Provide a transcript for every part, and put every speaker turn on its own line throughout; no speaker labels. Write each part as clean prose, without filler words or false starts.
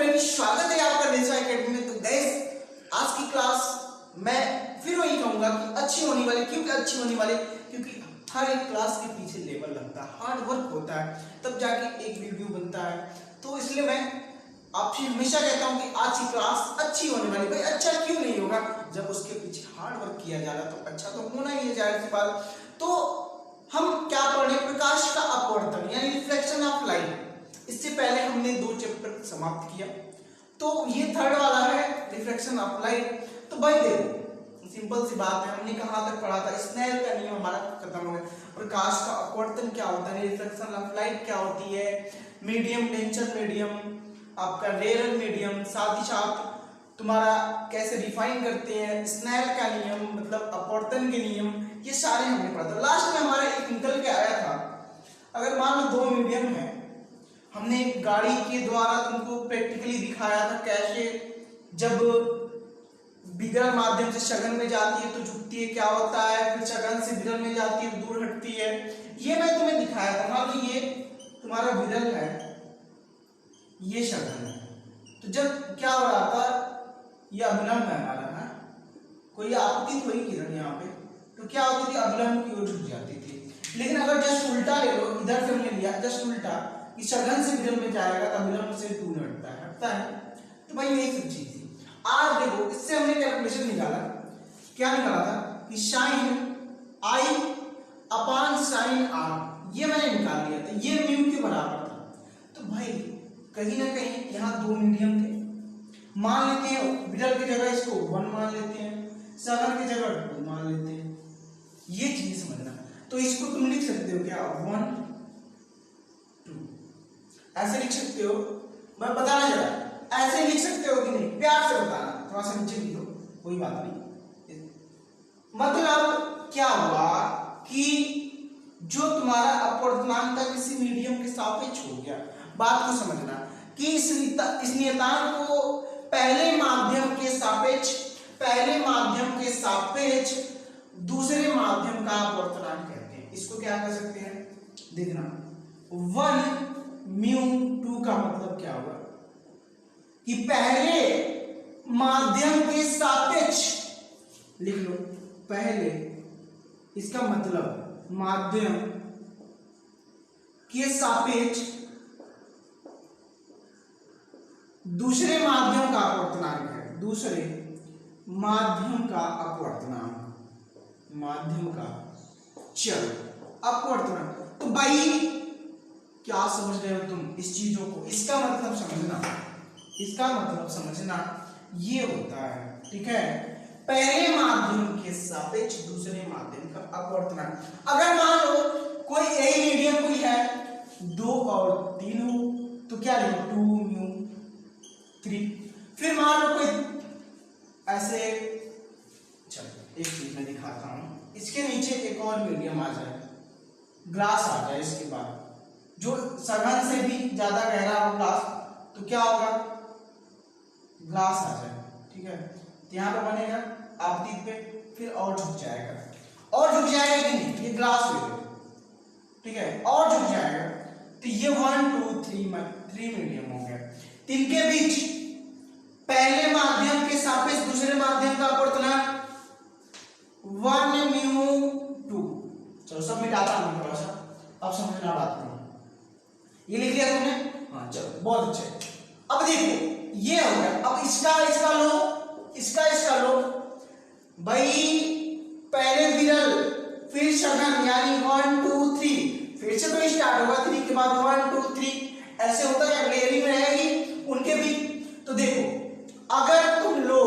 Friends, स्वागत है आपका नेशा एकेडमी में। तो गाइस, आज की क्लास मैं फिर वही कहूंगा कि अच्छी होने वाली। क्योंकि अच्छी होने वाली क्योंकि हर एक क्लास के पीछे लेवल लगता है, हार्ड वर्क होता है, तब जाके एक वीडियो बनता है। तो इसलिए मैं आपसे हमेशा कहता हूं कि आज की क्लास अच्छी होने वाली। भाई अच्छा क्यों नहीं होगा, जब उसके पीछे हार्ड वर्क किया जा रहा तो अच्छा तो होना ही है, जाहिर सी बात। तो हम क्या पढ़ रहे हैं, प्रकाश का अपवर्तन यानी रिफ्लेक्शन ऑफ लाइट। इससे पहले हमने 2 चैप्टर समाप्त किया, तो ये थर्ड वाला है रिफ्लेक्शन ऑफ लाइट। तो भाई देखो, सिंपल सी बात है, हमने कहां तक पढ़ा था, स्नेल का नियम हमारा खत्म हो गया। प्रकाश का अपवर्तन क्या होता है, रिफ्लेक्शन ऑफ लाइट क्या होती है, मीडियम, डेंसर मीडियम, आपका रेयर मीडियम, साथ ही साथ तुम्हारा कैसे डिफाइन करते हैं, स्नेल का नियम मतलब अपवर्तन के नियम, ये सारे हमने पढ़ा था। लास्ट में हमारा एक निकल के आया था, अगर मान लो 2 मीडियम है, हमने गाड़ी के द्वारा तुमको प्रैक्टिकली दिखाया था कैसे जब विकर्ण माध्यम से शगन में जाती है तो झुकती है, क्या होता है, फिर शगन से विरल में जाती है तो दूर हटती है। ये मैं तुम्हें दिखाया था। मान लो ये तुम्हारा विरल है, ये शगन है, तो जब क्या हो रहा था, ये अभिलंब है हमारा, है कोई आपतित हुई किरण यहाँ पे, तो क्या होती थी, अभिलंब की ओर झुक जाती थी। लेकिन अगर जस्ट उल्टा ले लो, इधर से हमने लिया जस्ट उल्टा, कि शगन से विरल में जाएगा तो अभिलंब से दूर हटता है। तो भाई यही सब चीज थी। आज देखो, इससे हमने कैलकुलेशन निकाला, क्या निकाला था कि sine I upon sine R, ये मैंने निकाल लिया था, ये म्यू के बराबर था। तो भाई कहीं ना कहीं यहाँ 2 मीडियम थे, मान लेते हैं विरल की जगह इसको 1 मान लेते हैं, शगन की जगह 2 मान लेते हैं, ये चीज समझना। तो इसको तुम लिख सकते हो क्या, 1 2 ऐसे लिख सकते हो। मैं बताना जरा, ऐसे लिख सकते हो कि नहीं, प्यार से बताना, थोड़ा सा नीचे लिखो, कोई बात नहीं। मतलब क्या हुआ कि जो तुम्हारा अपवर्तनांक था किसी मीडियम के सापेक्ष हो गया। बात को समझना कि इस नियतांक को पहले माध्यम के सापेक्ष दूसरे माध्यम का अपवर्तनांक कहते हैं। इसको क्या कर सकते हैं, देखना, 1 म्यू 2 का मतलब क्या हुआ कि पहले माध्यम के सापेक्ष, लिख लो पहले, इसका मतलब माध्यम के सापेक्ष दूसरे माध्यम का अपवर्तनांक है, दूसरे माध्यम का अपवर्तनांक, माध्यम का चल अपवर्तनांक। तो भाई क्या समझ रहे हो तुम इस चीजों को, इसका मतलब समझना, इसका मतलब समझना ये होता है, ठीक है, पहले माध्यम के सापेक्ष दूसरे माध्यम का अपवर्तनांक। अगर मान लो कोई यही मीडियम कोई है 2 और 3 हो, तो क्या लिखो 2 म्यू 3। फिर मान लो कोई ऐसे, चलो एक चीज मैं दिखाता हूं, इसके नीचे एक और मीडियम आ जाए, ग्लास आ जाए, इसके बाद जो सघन से भी ज्यादा गहरा हो ग्लास, तो क्या होगा, ग्लास आ जाए, ठीक है। तो यहाँ पे बनेगा आपतित पे, फिर और झुक जाएगा, और झुक जाएगा कि नहीं, ये ग्लास हो, ठीक है, और झुक जाएगा। तो ये 1 2 3 मीडियम हो गया। इनके बीच पहले माध्यम के सापेक्ष दूसरे माध्यम का अपवर्तनांक 1 म्यू 2। चलो सब मिटाता हूं थोड़ा सा, अब समझना बात को। ये लिख लिया तुमने, हाँ चलो बहुत अच्छे। अब देखो ये हो गया, अब इसका लो, इसका लो भाई, पहले विरल फिर शगन यानी 1 2 3, फिर से तो स्टार्ट होगा 3 के बाद 1 2 3 ऐसे होता है, लेयरिंग रहेगी उनके बीच। तो देखो अगर तुम लो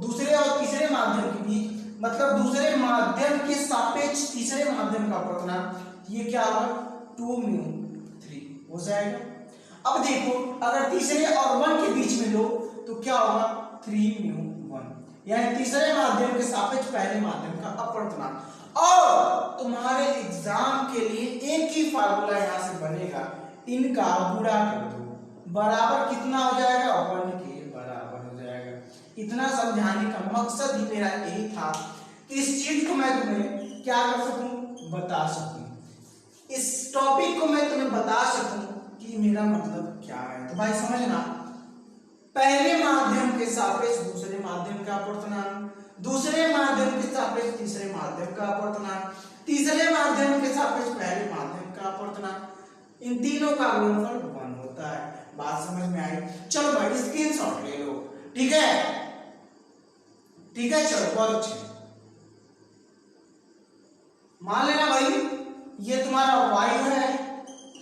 दूसरे और तीसरे माध्यम के बीच, मतलब दूसरे माध्यम के सापेक्ष तीसरे माध्यम का अपवर्तनांक, ये क्या होगा 2 म्यू 3 हो जाएगा। अब देखो अगर तीसरे और 1 के बीच में लो तो क्या होगा 3 म्यू 1, यानी तीसरे माध्यम के सापेक्ष पहले माध्यम का अपवर्तनांक। और तुम्हारे एग्जाम के लिए एक ही फार्मूला यहां से बनेगा, इनका गुणा कर दो, बराबर कितना हो जाएगा, 1 के बराबर हो जाएगा। इतना समझाने का मकसद ही मेरा यही था कि इस चीज को मैं तुम्हें क्या कर सकूं, बता सकूं, इस टॉपिक को मैं तुम्हें बता सकूं कि मेरा मतलब क्या है। तो भाई समझना, पहले माध्यम के सापेक्ष दूसरे माध्यम का अपवर्तनांक, दूसरे माध्यम के सापेक्ष तीसरे माध्यम का अपवर्तनांक, तीसरे माध्यम के सापेक्ष पहले माध्यम का अपवर्तनांक, इन तीनों का गुणनफल 1 होता है। बात समझ में आई? चलो भाई स्क्रीनशॉट ले लो, ठीक है, ठीक है, चलो बहुत अच्छे। मान लेना भाई ये तुम्हारा वायु है,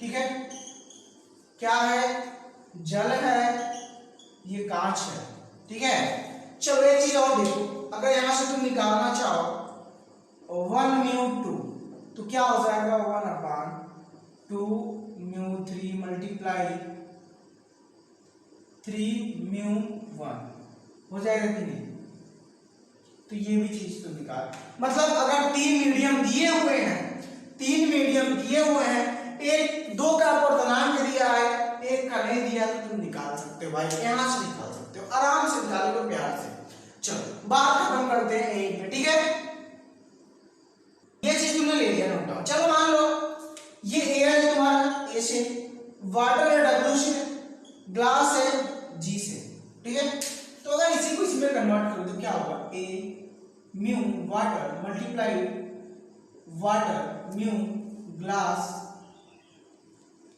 ठीक है, क्या है, जल है, ये कांच है, ठीक है। चलो एक चीज और देखो, अगर यहां से तुम निकालना चाहो 1 म्यू 2 तो क्या हो जाएगा 1/2 म्यू 3 मल्टीप्लाई 3 म्यू 1 हो जाएगा कि नहीं? तो ये भी चीज तो निकाल, मतलब अगर 3 मीडियम दिए हुए हैं, 3 मीडियम दिए हुए हैं, एक 2 का अपवर्तनांक दिया है, एक का नहीं दिया, तो तुम निकाल सकते हो भाई, यहां से निकाल सकते हो, आराम से निकालोगे प्यार से। चलो बात खत्म करते हैं यहीं पे, ठीक है, ये चीज तुमने ले लिया नोट डाउन। चलो मान लो ये एयर है तुम्हारा ए से, वाटर है डब्ल्यू से, ग्लास है जी से, ठीक है। तो अगर इसी को इसमें कन्वर्ट करो तो क्या होगा, a mu water multiply water mu glass,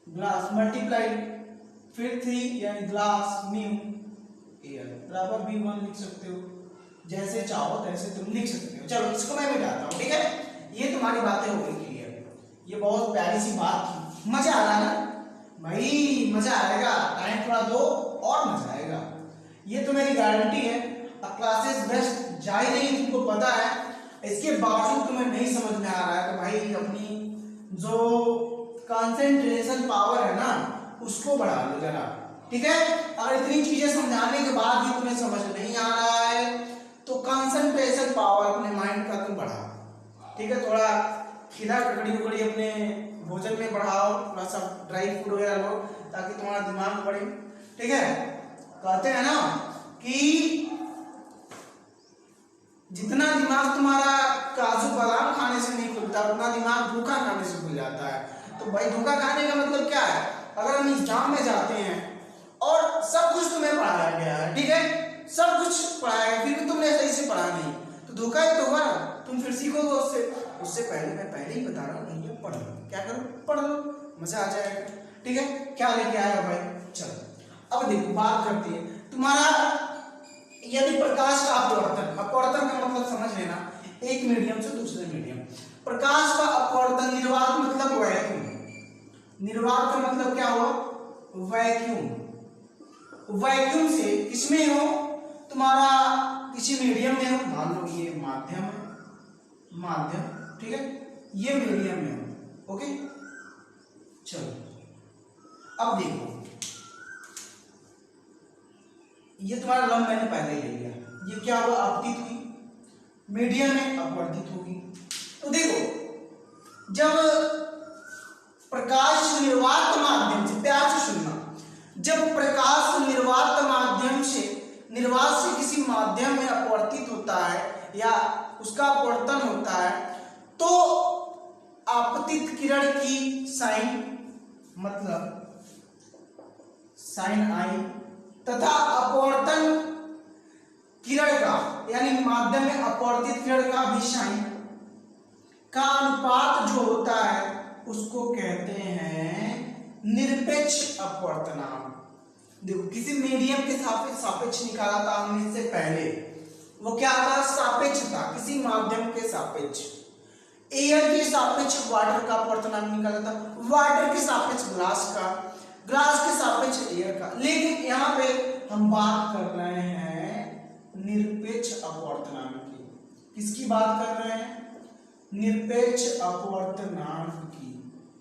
glass multiply फिर 3 यानी ग्लास म्यू एयर बराबर भी 1 लिख सकते हो, जैसे चाहो तैसे तुम लिख सकते हो। चलो इसको मैं मिटाता हूँ, ठीक है, ये तुम्हारी बातें हो गई क्लियर। ये बहुत प्यारी सी बात थी, मजा आ रहा ना भाई, मजा आएगा, टाइम थोड़ा दो और मजा आएगा, ये तो मेरी गारंटी है। अब क्लासेस बेस्ट जा ही नहीं, तुमको पता है, इसके बावजूद तुम्हें नहीं समझ में आ रहा है तो भाई अपनी जो कंसंट्रेशन पावर है ना उसको बढ़ा लो जरा, ठीक है। अगर इतनी चीजें समझाने के बाद भी तुम्हें समझ नहीं आ रहा है तो कंसंट्रेशन पावर अपने माइंड का तुम बढ़ाओ, ठीक है। थोड़ा खीरा ककड़ी उकड़ी अपने भोजन में बढ़ाओ, थोड़ा सा ड्राई फूड वगैरह लो ताकि तुम्हारा दिमाग बढ़े, ठीक है। कहते हैं ना कि जितना दिमाग तुम्हारा काजू बादाम खाने से नहीं खुलता उतना दिमाग धोखा खाने से खुल जाता है। तो भाई धोखा खाने का मतलब क्या है, अगर हम एग्जाम में जाते हैं और सब कुछ तुम्हें पढ़ाया गया है, ठीक है, सब कुछ पढ़ाया है, फिर भी तुमने सही से पढ़ा नहीं तो धोखा ही तो हुआ, तुम फिर सीखोगे उससे पहले मैं पहले ही बता रहा हूँ नहीं पढ़ लो, क्या करो पढ़ लो, मजा आ जाएगा, ठीक है। क्या लेके आया भाई, चलो अब देखो बात करते हैं तुम्हारा, यदि प्रकाश का अपवर्तन, अपवर्तन का मतलब समझ लेना, एक मीडियम से दूसरे मीडियम, प्रकाश का अपवर्तन, निर्वात मतलब वैक्यूम, निर्वात का मतलब क्या हुआ, वैक्यूम, वैक्यूम से किसमें हो, तुम्हारा किसी मीडियम में हो, मान लो ये माध्यम है, माध्यम, ठीक है, ये मीडियम में हो, ओके। चलो अब देखो ये तुम्हारा लंब मैंने पहले ही ले लिया, ये क्या हुआ, अपवर्तित हुई, मीडियम में अपवर्तित होगी। तो देखो जब प्रकाश निर्वात माध्यम से, प्यार से सुनना, जब प्रकाश निर्वात माध्यम से, निर्वात से किसी माध्यम में अपवर्तित होता है या उसका अपवर्तन होता है तो आपतित किरण की साइन मतलब साइन आई तथा अपवर्तन किरण का यानी माध्यम में अपवर्तित किरण का भी साइन का अनुपात जो होता है उसको कहते हैं निरपेक्ष अपवर्तनांक। देखो किसी मीडियम के सापेक्ष निकाला था हमने इससे पहले, वो क्या था, सापेक्ष था, किसी माध्यम के सापेक्ष, एयर के सापेक्ष वाटर का अपवर्तनांक निकाला था, वाटर के सापेक्ष ग्लास का, ग्लास के सापेक्ष एयर का। लेकिन यहाँ पे हम बात कर रहे हैं निरपेक्ष अपवर्तनांक की, किसकी बात कर रहे हैं, निरपेक्ष अपवर्तनांक की,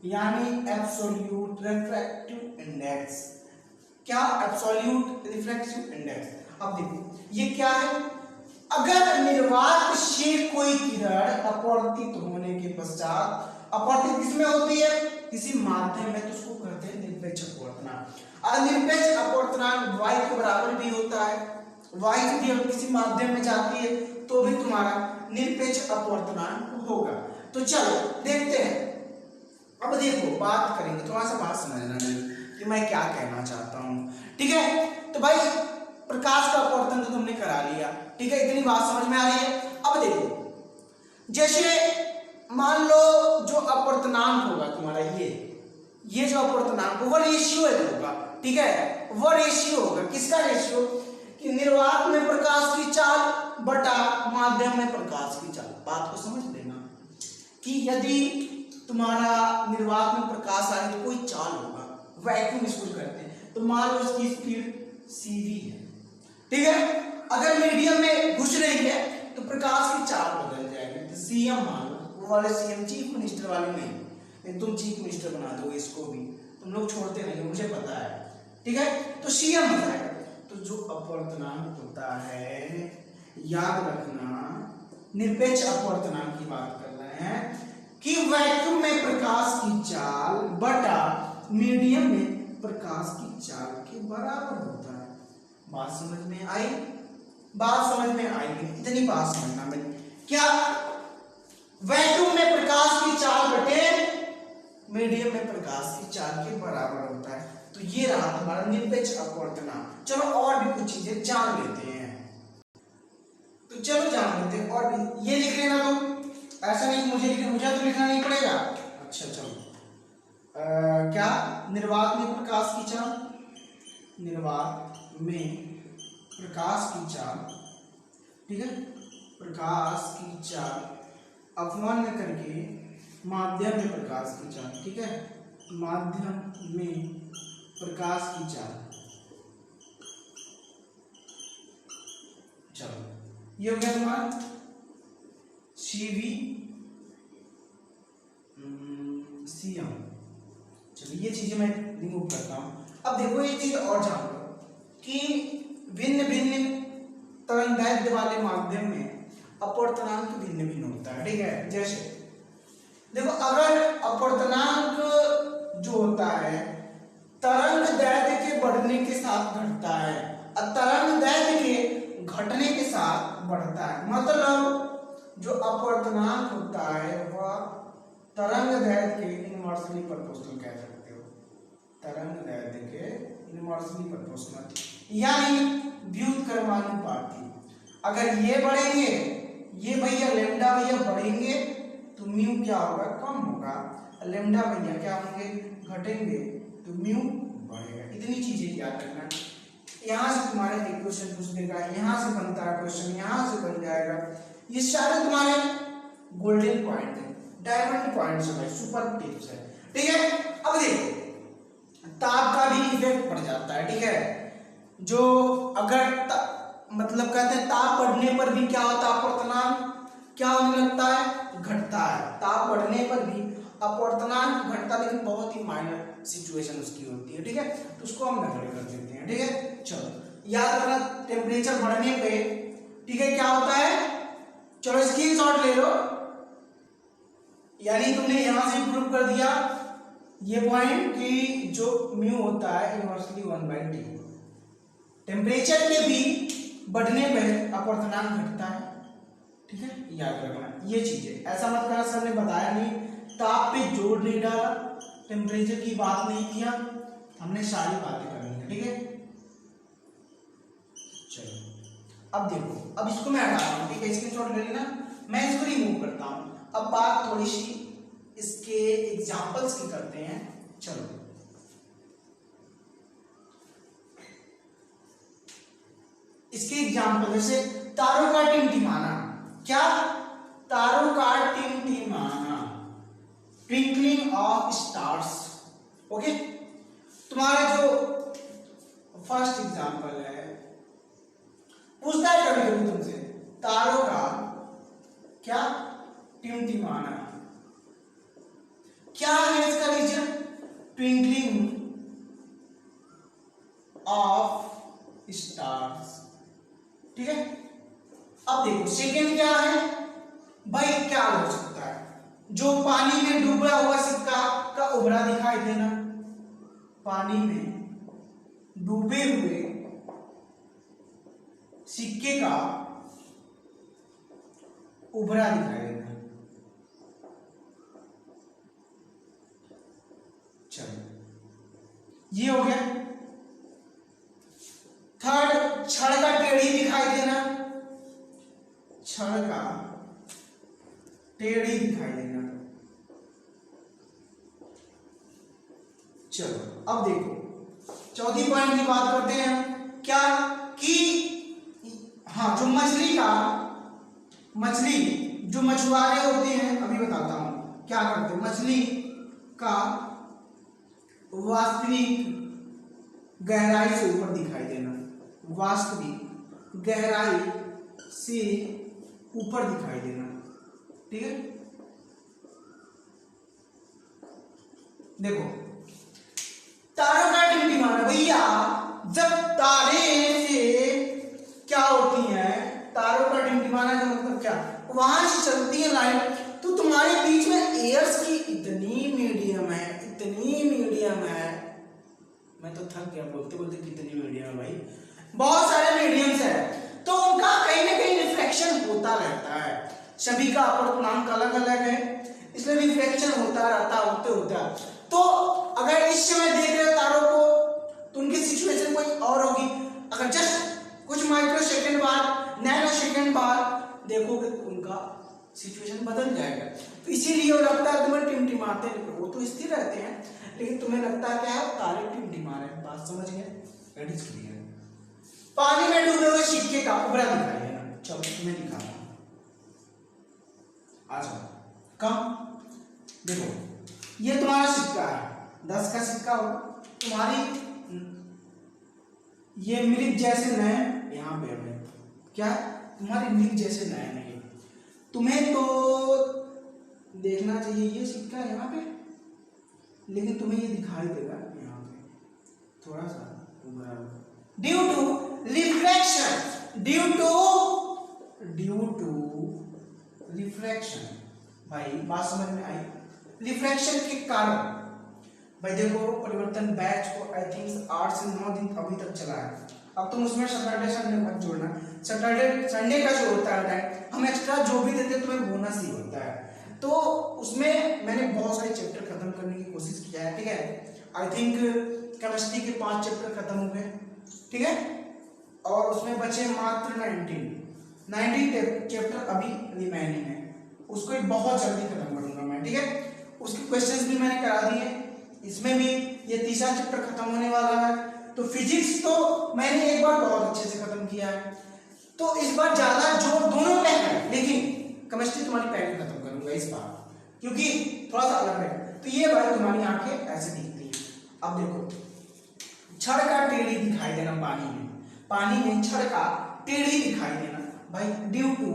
यानी एब्सोल्यूट रिफ्रैक्टिव इंडेक्स। क्या, एब्सोल्यूट रिफ्रैक्टिव इंडेक्स। अब देखो ये क्या है, अगर निर्वात से कोई किरण अपवर्तित होने के पश्चात, अपवर्तित किसमें होती है, किसी माध्यम में, तो उसको कहते हैं निरपेक्ष अपवर्तनांक। और निरपेक्ष अपवर्तनांक y के बराबर भी होता है, y यदि किसी माध्यम में जाती है तो भी तुम्हारा निरपेक्ष अपवर्तनांक होगा। तो चलो देखते हैं, अब देखो बात करेंगे, थोड़ा सा बात समझना मेरी कि मैं क्या कहना चाहता हूं, ठीक है। तो भाई प्रकाश का अपवर्तन तो तुमने करा लिया, ठीक है, इतनी बात समझ में आ रही है। अब देखो, जैसे मान लो जो अपवर्तनांक होगा तुम्हारा, ये जो अपवर्तनांक होगा रेशियो होगा, ठीक है, वो रेशियो होगा, किसका रेशियो, कि निर्वात में प्रकाश की चाल बटा माध्यम में प्रकाश की चाल। बात को समझ लेना कि यदि तुम्हारा निर्वात में प्रकाश आने की कोई चाल होगा, वैक्यूम स्पूल करते हैं, तो मान लो इसकी स्पीड cv है, ठीक है, अगर मीडियम में घुस रही है तो प्रकाश की चाल बदल जाएगी, तो cm मान लो, वो वाले cm चीफ मिनिस्टर वाले नहीं, तुम चीफ मिनिस्टर बना दो इसको भी, तुम लोग छोड़ते नहीं, मुझे पता है, ठीक है, तो cm हो जाएगा। तो जो अपवर्तनांक होता है, याद रखना, निरपेक्ष अपवर्तनांक की बात कर रहे हैं, कि वैक्यूम में प्रकाश की चाल बटा मीडियम में प्रकाश की चाल के बराबर होता है। बात समझ में आई? बात समझ में आई? इतनी बात समझना मेरी, क्या वैक्यूम में प्रकाश की चाल बटे मीडियम में प्रकाश की चाल के बराबर होता है। तो ये रहा हमारा निरपेक्ष अपवर्तनांक। चलो और भी कुछ चीजें जान लेते हैं, तो चलो जान लेते हैं और भी। ये लिख लेना तुम, ऐसा नहीं मुझे तो लिखना नहीं पड़ेगा। अच्छा चलो, क्या निर्वात में प्रकाश की चाल, निर्वात में प्रकाश की चाल, ठीक है, प्रकाश की चाल अपमान करके माध्यम में प्रकाश की चाल, ठीक है, माध्यम में प्रकाश की चाल। चलो ये हो गया तुम्हारा cv cm। चलो ये चीजें मैं रिमूव करता हूं। अब देखो एक चीज और जान लो कि भिन्न भिन्न तरंगदैर्घ्य वाले माध्यम में अपवर्तनांक भिन्न भिन्न होता है, ठीक है। जैसे देखो, अगर अपवर्तनांक जो होता है तरंग दैर्घ्य के बढ़ने के साथ घटता है और तरंग दैर्घ्य के घटने के साथ बढ़ता है, मतलब जो अपवर्तनांक होता है वह तरंग दैर्घ्य के इनवर्सली प्रोपोर्शनल कह सकते हो, तरंग दैर्घ्य के इनवर्सली प्रोपोर्शनल, यानी व्युत्क्रमानुपाती। अगर ये बढ़ेंगे, ये भैया लेमडा भैया बढ़ेंगे तो म्यू क्या होगा, कम होगा, लेमडा भैया क्या होंगे, घटेंगे तो म्यू बढ़ेगा। इतनी चीजें याद रखना। यहाँ से तुम्हारे एक क्वेश्चन पूछ देगा, यहाँ से बनता है क्वेश्चन, यहाँ से बन जाएगा, ये सारे तुम्हारे गोल्डन पॉइंट है, डायमंड पॉइंट्स है, सुपर टिप्स है, ठीक है। अब देखो, ताप का भी इफेक्ट पड़ जाता है, ठीक है, जो अगर मतलब कहते हैं ताप बढ़ने पर भी क्या होता है, अपवर्तनांक क्या होने लगता है, घटता है। ताप बढ़ने पर भी अपवर्तनांक घटता, लेकिन बहुत ही माइनर सिचुएशन उसकी होती है, ठीक है, तो उसको हम नेगलेक्ट कर देते हैं, ठीक है। चलो याद रखना, टेम्परेचर बढ़ने पे, ठीक है, क्या होता है, चलो स्क्रीनशॉट ले लो, यानी तुमने यहां से प्रूव कर दिया ये पॉइंट कि जो म्यू होता है इनवर्सली 1/T। टेम्परेचर के भी बढ़ने पर अपवर्तनांक घटता है, ठीक है, याद रखना ये चीजें। ऐसा मत करना सर ने बताया नहीं, ताप पे जोर नहीं डाला, टेम्परेचर की बात नहीं किया, हमने सारी बातें करनी है, ठीक है। चलो अब देखो, अब इसको मैं हटा रहा हूं, ठीक है, स्क्रीनशॉट ले लेना, मैं इसको रिमूव करता हूं। अब बात थोड़ी सी इसके एग्जांपल्स की करते हैं। चलो इसके एग्जांपल, जैसे तारों का टिमटिमाना, क्या, तारों का टिमटिमाना, ट्विंकलिंग ऑफ स्टार्स, ओके। तुम्हारा जो फर्स्ट एग्जांपल है, पूछता है कभी कभी तुमसे, तारों का क्या टिमटिमाना, क्या है इसका रीजन, ट्विंकलिंग ऑफ स्टार्स, ठीक है। अब देखो सेकंड क्या है भाई, क्या हो सकता है, जो पानी में डूबा हुआ सिक्का का उभरा दिखाई देना, पानी में डूबे हुए सिक्के का उभरा दिखाई देना। चलो ये हो गया। थर्ड छड़ का टेढ़ी दिखाई देना, छड़ का टेढ़ी दिखाई देना। चलो अब देखो चौथी पॉइंट की बात करते हैं क्या कि हाँ जो मछली जो मछुआरे होते हैं, अभी बताता हूं क्या करते हैं। मछली का वास्तविक गहराई से ऊपर दिखाई देना, वास्तविक गहराई से ऊपर दिखाई देना, ठीक है। देखो तारों का टिमटिमाना, भैया जब तारे से क्या होती हैं, तारों का टिमटिमाना का मतलब क्या, वहां से चलती है लाइट, तो तुम्हारे बीच में एयर्स की इतनी मीडियम है, इतनी मीडियम है, मैं तो थक गया बोलते बोलते कितनी मीडियम है भाई, बहुत सारे मीडियम्स है, तो उनका कहीं ना कहीं रिफ्लेक्शन होता रहता है। सभी का अपर्तनांक अलग अलग है, इसलिए रिफ्लेक्शन होता रहता। तो अगर इस समय देख रहे हो तारों को, तो उनकी सिचुएशन कोई और होगी। अगर जस्ट कुछ माइक्रो सेकंड बाद, नैनो सेकंड बाद देखोगे तो उनका सिचुएशन बदल जाएगा। तो इसीलिए लगता है तुम्हें टिमटिमाते हैं, वो तो स्थिर रहते हैं, लेकिन तुम्हें लगता है क्या है, तारे टिमटिमा रहे हैं। बात समझ गए? That is clear. पानी में डूबे हुए सिक्के का उभरा दिखाई देना, चलो तुम्हें दिखा रहा हूं, आ जाओ। कम देखो ये तुम्हारा सिक्का है, 10 का सिक्का होगा, तुम्हारी ये मिर्च जैसे नए यहाँ पे है, क्या तुम्हारी मिर्च जैसे नए नहीं, तुम्हें तो देखना चाहिए ये सिक्का यहाँ पे, लेकिन तुम्हें ये दिखाई देगा यहाँ पे थोड़ा सा उभरा हुआ, due to reflection, due to reflection. भाई बात समझ में आई? रिफ्लेक्शन के कारण भाई देखो परिवर्तन बैच को आई थिंक 8 से 9 दिन अभी तक चला है। अब तुम उसमें सैटरडे संडे मत जोड़ना, सैटरडे संडे का जो होता है हम एक्स्ट्रा जो भी देते हैं तुम्हें बोनस ही होता है, तो उसमें मैंने बहुत सारे चैप्टर खत्म करने की कोशिश किया है, ठीक है। आई थिंक केमिस्ट्री के 5 चैप्टर खत्म हो गए, ठीक है, और उसमें बचे मात्र 19 चैप्टर अभी रिमेनिंग है, उसको बहुत जल्दी खत्म करूंगा मैं, ठीक है। उसके क्वेश्चंस भी मैंने करा दिए, इसमें भी ये तीसरा चैप्टर खत्म होने वाला है। तो फिजिक्स तो मैंने एक बार बहुत अच्छे से खत्म किया है, तो इस बार ज्यादा जोर दोनों में है, लेकिन केमिस्ट्री तुम्हारी पहले खत्म करूंगा इस बार, क्योंकि थोड़ा सा अलग है। तो ये भाई तुम्हारी आंखें ऐसे दिखती है। अब देखो छड़ का टेढ़ी दिखाई देना, पानी में छड़ का टेढ़ी दिखाई देना भाई, ड्यू टू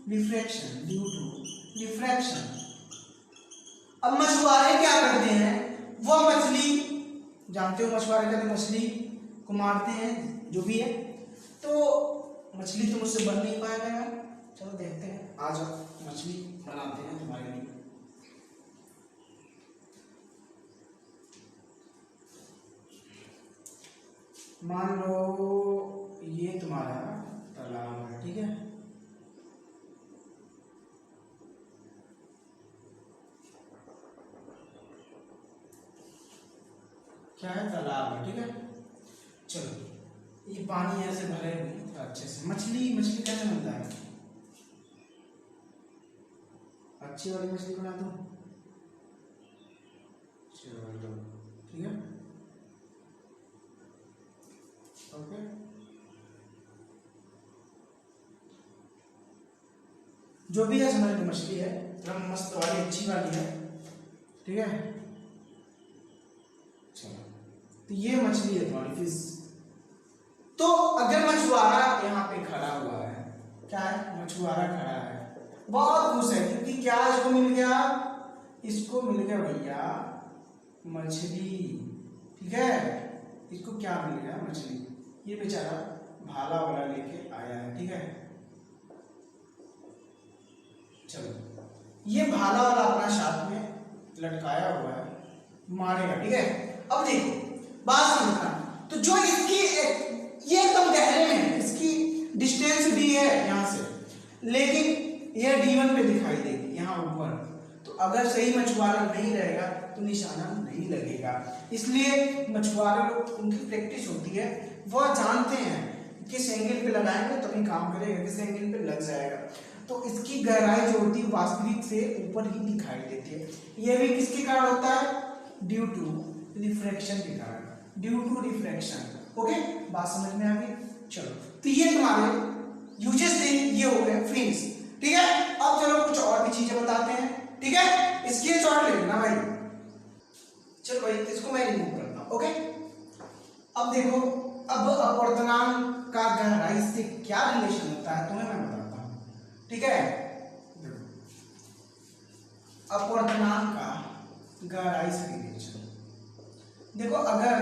रिफ्रैक्शन। अब मछुआरे क्या करते हैं, वो मछली, जानते हो मछुआरे कहते मछली को मारते हैं जो भी है, तो मछली तो मुझसे बन नहीं पाएगा यार, चलो देखते हैं, आ जाओ मछली बनाते हैं तुम्हारे लिए। मान लो ये तुम्हारा तालाब है, ठीक है, क्या है, तालाब है, ठीक है। चलो ये पानी ऐसे भरे हुए अच्छे से, मछली कैसे बनता है, अच्छी वाली मछली बना दो, चलो ठीक है, ओके। जो भी है हमारी मछली है, थोड़ा मस्त वाली अच्छी वाली है, ठीक है। चलो तो ये मछली है तुम्हारी फिश। तो अगर मछुआरा यहाँ पे खड़ा हुआ है, क्या है, मछुआरा खड़ा है, बहुत खुश है, क्योंकि क्या इसको मिल गया, इसको मिल गया भैया मछली, ठीक है, इसको क्या मिल गया, मछली। ये बेचारा भाला वाला लेके आया है, ठीक है। चलो ये भाला वाला अपना साथ में लटकाया हुआ है, मारेगा, ठीक है। अब देखो बात समझना, तो जो इसकी ये एकदम गहरे में है, इसकी डिस्टेंस डी है यहाँ से, लेकिन ये D1 पे दिखाई देगी यहाँ ऊपर, तो अगर सही मछुआरा नहीं रहेगा तो निशाना नहीं लगेगा। इसलिए मछुआरे लोग, उनकी प्रैक्टिस होती है, वह जानते हैं कि लगाएंगे तभी काम करेगा, किस एंगल पे लग जाएगा। तो इसकी गहराई जो होती है वास्तविक से ऊपर ही दिखाई देती है। ये भी किसके कारण होता है? ड्यू टू रिफ्रैक्शन के कारण, ड्यू टू रिफ्रैक्शन। ओके, बात समझ में आ गई? चलो, तो ये तुम्हारे यूजेस थे, ये हो गए फ्रेंड्स। ठीक है, अब चलो कुछ और भी चीजें बताते हैं। ठीक है, इसके शॉट ले लेना भाई। चलो भाई, इसको मैं रिमूव करता हूं। ओके, अब देखो, अब अपवर्तनांक का गहराई से क्या रिलेशन होता है तुम्हें मैं बताता हूं। ठीक है, अपवर्तनांक का गहराई से रिलेशन देखो, अगर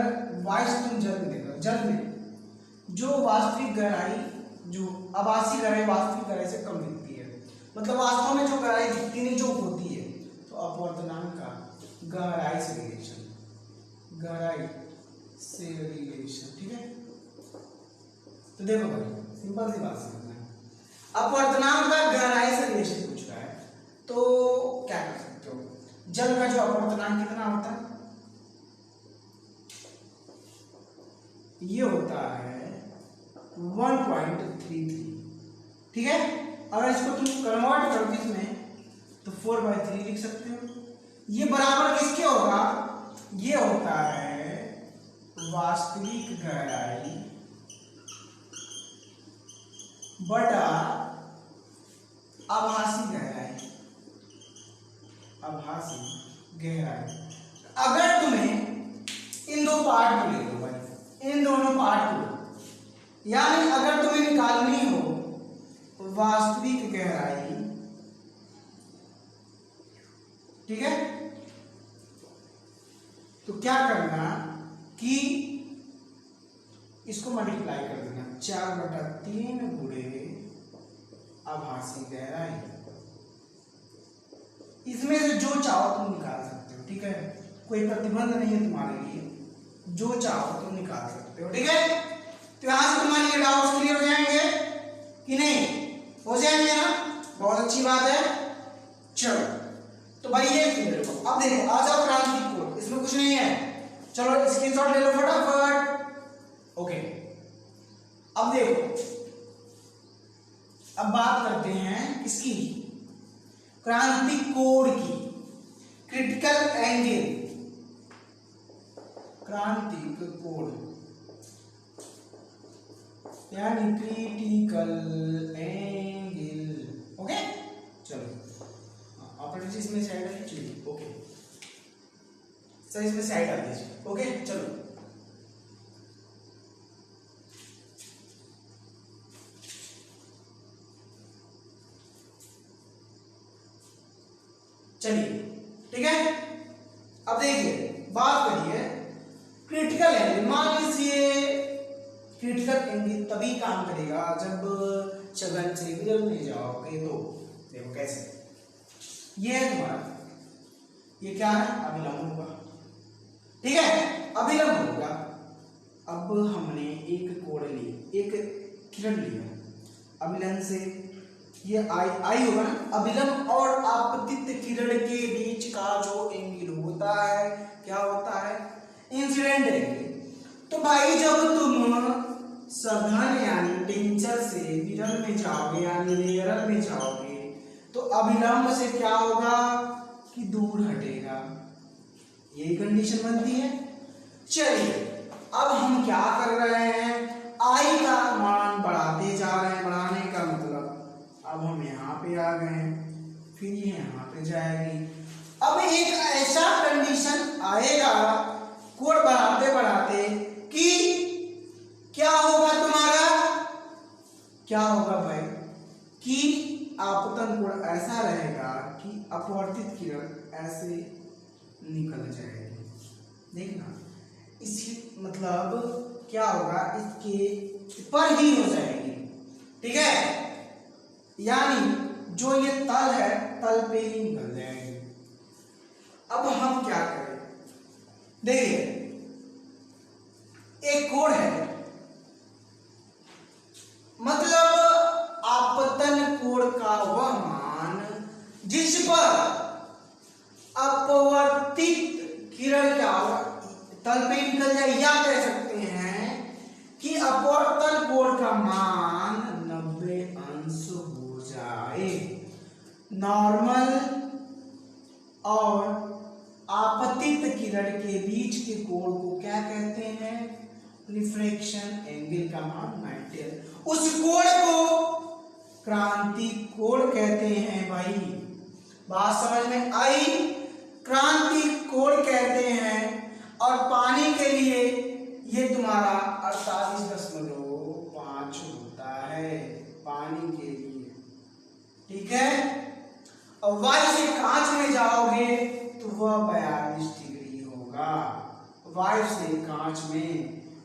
वाष्प तुम जल में देखो, जल में जो वास्तविक गहराई, जो आभासी गहराई वास्तविक गहराई से कम दिखती है, मतलब वास्तव में जो गहराई दिखती नहीं जो होती है, तो अपवर्तनांक का गहराई से रिलेशन, गहराई से रिलेशन। ठीक है, तो देखो भाई, सिंपल सी बात समझना है, अपवर्तनांक का गहराई से रिलेशन पूछ रहा है, तो क्या कर सकते हो? जल का जो अपवर्तनांक कितना होता है? ये होता है 1.33। ठीक है, अगर इसको तुम कन्वर्ट करो इसमें तो 4/3 लिख सकते हो। ये बराबर किसके होगा? ये होता है वास्तविक गहराई बटा आभासी गहराई, आभासी गहराई। अगर तुम्हें इन दो पार्ट को ले लो भाई, इन दोनों पार्ट को, यानी अगर तुम्हें निकालनी हो वास्तविक गहराई, ठीक है, तो क्या करना कि इसको मल्टीप्लाई कर देना, 4/3 गुणे आभासी गहराई। इसमें से जो चाहो तुम निकाल सकते हो। ठीक है, कोई प्रतिबंध नहीं है तुम्हारे लिए, जो चाहो तुम निकाल सकते हो। ठीक है, तो यहां से तुम्हारे ये डाउट्स क्लियर हो जाएंगे कि नहीं? हो जाएंगे ना, बहुत अच्छी बात है। चलो, तो भाई ये क्लियर हो। अब देखो, आ जाओ क्रांति कोड, इसमें कुछ नहीं है, चलो स्क्रीनशॉट ले लो फटाफट। ओके, अब देखो, अब बात करते हैं किसकी? क्रांति कोड की, क्रिटिकल एंगल, क्रांतिक कोड यानी क्रिटिकल एंगल। ओके, चलो ऑपरेटर इसमें साइड है, चलिए ओके सर, इसमें साइड आ दीजिए। ओके, चलो चलिए, ठीक है, अब देखिए बात करिए क्रिटिकल एंगल। मान लीजिए क्रिटिकल एंगल तभी काम करेगा जब चलन से विरल में जाओगे। तो देखो कैसे, ये है तुम्हारा, ये क्या है? अभिलंब होगा। ठीक है, अभिलंब होगा। अब हमने एक कोण ली, एक किरण लिया अभिलंब से, ये आई होगा ना। अभिलंब और आपतित किरण के बीच का जो एंगल होता है, क्या होता है? Incident angle. तो भाई जब तुम सघन यानी टेंचर से विरल में जाओगे यानी रेयरल में जाओगे, तो अभिलंब से क्या होगा कि दूर हटेगा, यही कंडीशन बनती है। चलिए, अब हम क्या कर रहे हैं? आई का मान बढ़ाते जा रहे हैं। बढ़ाने का मतलब अब हम यहाँ पे आ गए, फिर ये यहाँ पे जाएगी। अब एक ऐसा कंडीशन आएगा कोण बढ़ाते बढ़ाते कि क्या होगा तुम्हारा? क्या होगा भाई कि आपतन कोण ऐसा रहेगा कि अपवर्तित किरण ऐसे निकल जाएगी। देखना, इसी मतलब क्या होगा, इसके पर ही हो जाएगी। ठीक है, यानी जो ये तल है, तल पे ही निकल जाएगी। अब हम क्या करें? देखिए, एक कोण है, मतलब आपतन कोण का वह मान जिस पर अपवर्तित किरण क्या होगा, तल पे निकल जाए, या कह सकते हैं कि अपवर्तन कोण का मान 90 अंश हो जाए। नॉर्मल और आपतित किरण के बीच के कोण को क्या कहते हैं? रिफ्रैक्शन एंगल का मान 90। उस कोण को क्रांति कोण कहते हैं भाई। बात समझ में आई? क्रांति कोण कहते हैं। और पानी के लिए ये तुम्हारा 48.5 होता है पानी के लिए, ठीक है। और वायु से कांच में जाओगे तो वह 42 डिग्री होगा। वायु से कांच में,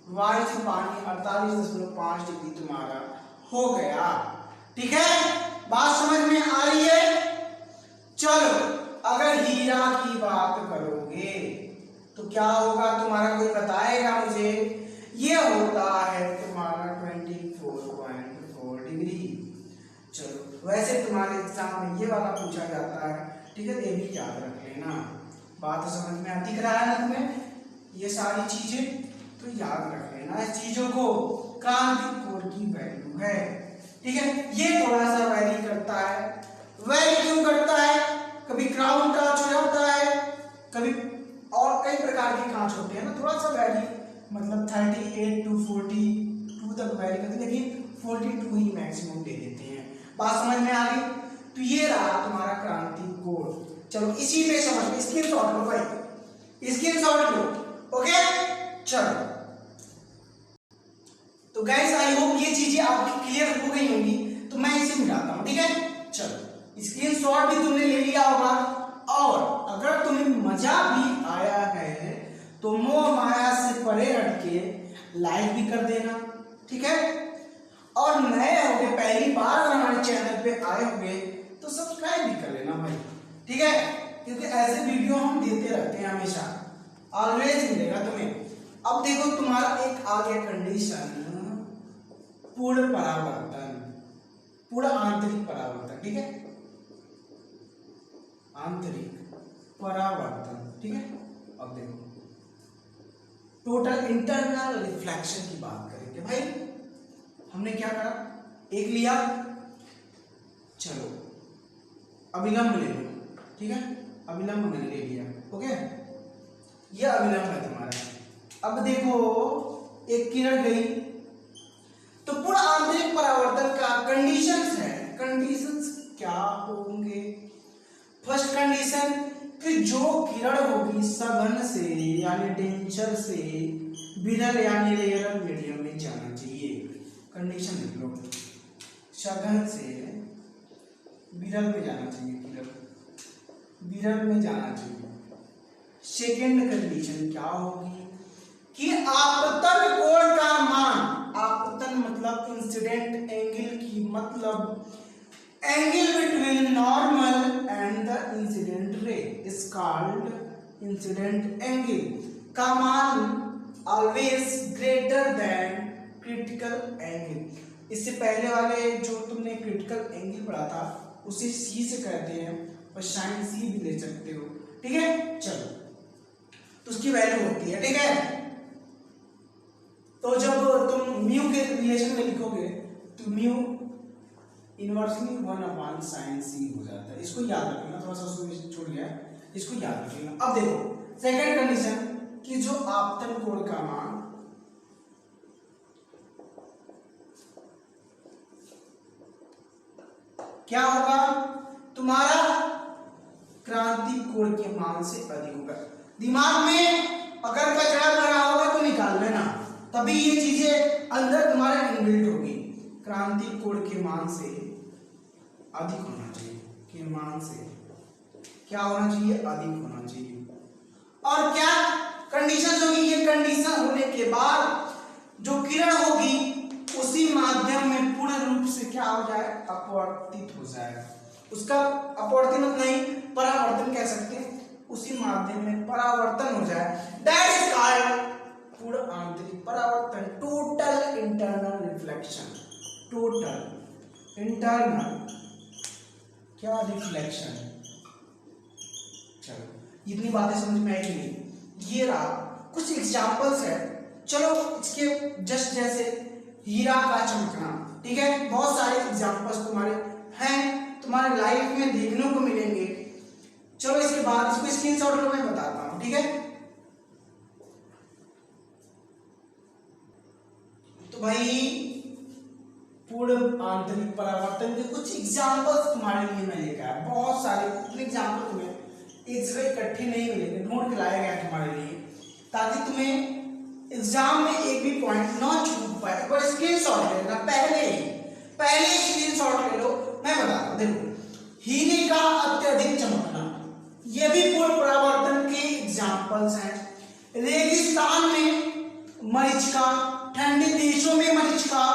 वायु से पानी 48.5 डिग्री तुम्हारा हो गया, ठीक है। बात समझ में आ रही है? चलो, अगर हीरा की बात करोगे तो क्या होगा तुम्हारा? कोई बताएगा मुझे? ये होता है तुम्हारा 24.4 डिग्री। चलो, वैसे तुम्हारे एग्जाम में ये वाला पूछा जाता है, ठीक है, ये भी याद रख लेना। बात समझ में दिख रहा है ना तुम्हें? ये सारी चीजें तो याद रख लेना इस चीजों को। क्रांति कोण की वैल्यू है, ठीक है। ये थोड़ा सा वैरी करता है। वैरी क्यों करता है? कभी क्राउन कांच हो जाता है, कभी और कई प्रकार के कांच होते हैं ना, थोड़ा सा वैरी, मतलब 38 to 42 तक वैरी करते हैं, लेकिन 42 ही मैक्सिमम दे देते हैं। बात समझ में आ गई? तो ये रहा तुम्हारा क्रांति कोण। चलो, इसी पे समझ, स्क्रीनशॉट लो भाई, स्क्रीनशॉट लो, ओके। चलो, तो गाइस आई होप ये चीजें आपकी क्लियर हो गई होंगी। तो मैं इसे मिलाता हूं, ठीक है। चलो, स्क्रीनशॉट भी तुमने ले लिया होगा। और अगर तुम्हें मजा भी आया है तो मोह माया से परे हट के लाइक भी कर देना, ठीक है। और नए होगे, पहली बार अगर हमारे चैनल पे आए होंगे तो सब्सक्राइब भी कर लेना भाई, ठीक है, क्योंकि ऐसे वीडियो हम देते रहते हैं हमेशा, ऑलवेज मिलेगा तुम्हें। अब देखो, तुम्हारा एक आ गया कंडीशन, पूर्ण परावर्तन, पूर्ण आंतरिक परावर्तन, ठीक है, आंतरिक परावर्तन, ठीक है। अब देखो, टोटल इंटरनल रिफ्लेक्शन की बात करेंगे भाई। हमने क्या करा? एक लिया, चलो अभिलंब ले लो, ठीक है, अभिलंब मैंने ले लिया, ओके। ये अभिलंब है तुम्हारा। अब देखो, एक किरण गई, तो पूर्ण आंतरिक परावर्तन का कंडीशंस है। कंडीशंस क्या होंगे? फर्स्ट कंडीशन कि जो किरण होगी सघन से यानी डेंचर से विरल यानी रेयर मीडियम में जाना चाहिए। कंडीशन लिख लो, सघन से विरल में जाना चाहिए, किरण विरल में जाना चाहिए। सेकेंड कंडीशन क्या होगी कि आपतन कोण का मान, आपतन मतलब इंसिडेंट एंगल की, मतलब angle between normal and the incident ray is called incident angle का मान always greater than critical angle. इससे पहले वाले जो तुमने क्रिटिकल एंगल पढ़ा था उसे सी से कहते हैं, और साइन सी भी ले सकते हो, ठीक है। चलो, तो उसकी वैल्यू होती है, ठीक है। तो जब तुम म्यू के रिलेशन में लिखोगे तो म्यू इनवर्सली 1/sin c हो जाता है। इसको याद रखना, थोड़ा सा उसमें छूट गया, इसको याद रखना। अब देखो, सेकंड कंडीशन कि जो आपतन कोण का मान क्या होगा? तुम्हारा क्रांति कोण के मान से अधिक होगा। दिमाग में अगर कचरा भरा होगा तो निकाल लेना, तभी ये चीजें अंदर तुम्हारे इनबिल्ट होगी। क्रांति कोण के मान से अधिक होना चाहिए, के मान से क्या होना चाहिए? अधिक होना चाहिए। और क्या कंडीशन होगी? ये कंडीशन होने के बाद जो किरण होगी उसी माध्यम में पूर्ण रूप से क्या हो जाए? अपवर्तित हो जाएगा। उसका अपवर्तन नहीं, परावर्तन कह सकते हैं, उसी माध्यम में परावर्तन हो जाए, दैट इज कॉल्ड पूर्ण आंतरिक परावर्तन, total internal reflection. Total internal क्या? रिफ्लेक्शन। चलो, इतनी बातें समझ में आई नहीं? ये रहा कुछ एग्जांपल्स है। चलो, इसके जस्ट जैसे हीरा का चमकना। ठीक है, बहुत सारे एग्जांपल्स तुम्हारे हैं, तुम्हारे लाइफ में देखने को मिलेंगे। चलो इसके बाद इसको स्क्रीनशॉट लो, मैं बताता हूँ। ठीक है, तो भाई पूर्ण आंतरिक परावर्तन के कुछ एग्जांपल्स तुम्हारे लिए मैं लेकर आया। बहुत सारे एग्जांपल तुम्हें एक जगह इकट्ठे नहीं मिलेंगे, ढूंढ के लाया गया तुम्हारे लिए, ताकि तुम्हें एग्जाम में एक भी पॉइंट ना छूट पाए। एक बार स्क्रीनशॉट ले लेना, पहले स्क्रीनशॉट ले लो, मैं बताता हूँ। देखो, हीरे का अत्यधिक चमकना, ये भी पूर्ण परावर्तन के एग्जांपल्स हैं। रेगिस्तान में मरीचिका, ठंडे देशों में मरीचिका,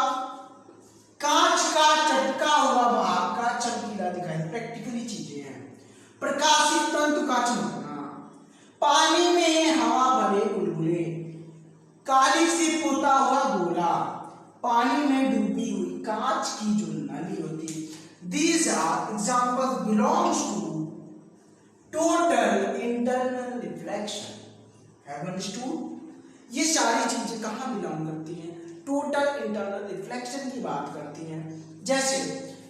कांच का चटका हुआ भाग का चमकीला दिखाई, प्रैक्टिकली चीजें हैं। प्रकाशित तंतु का चमकना, पानी में हवा भरे बुलबुले, काली से पोता हुआ गोला, पानी में डूबी हुई कांच की जो नली होती है। These are examples belongs to total internal reflection. Have you understood? ये सारी चीजें कहाँ बिलोंग करती हैं? टोटल इंटरनल रिफ्लेक्शन की बात करती हैं। जैसे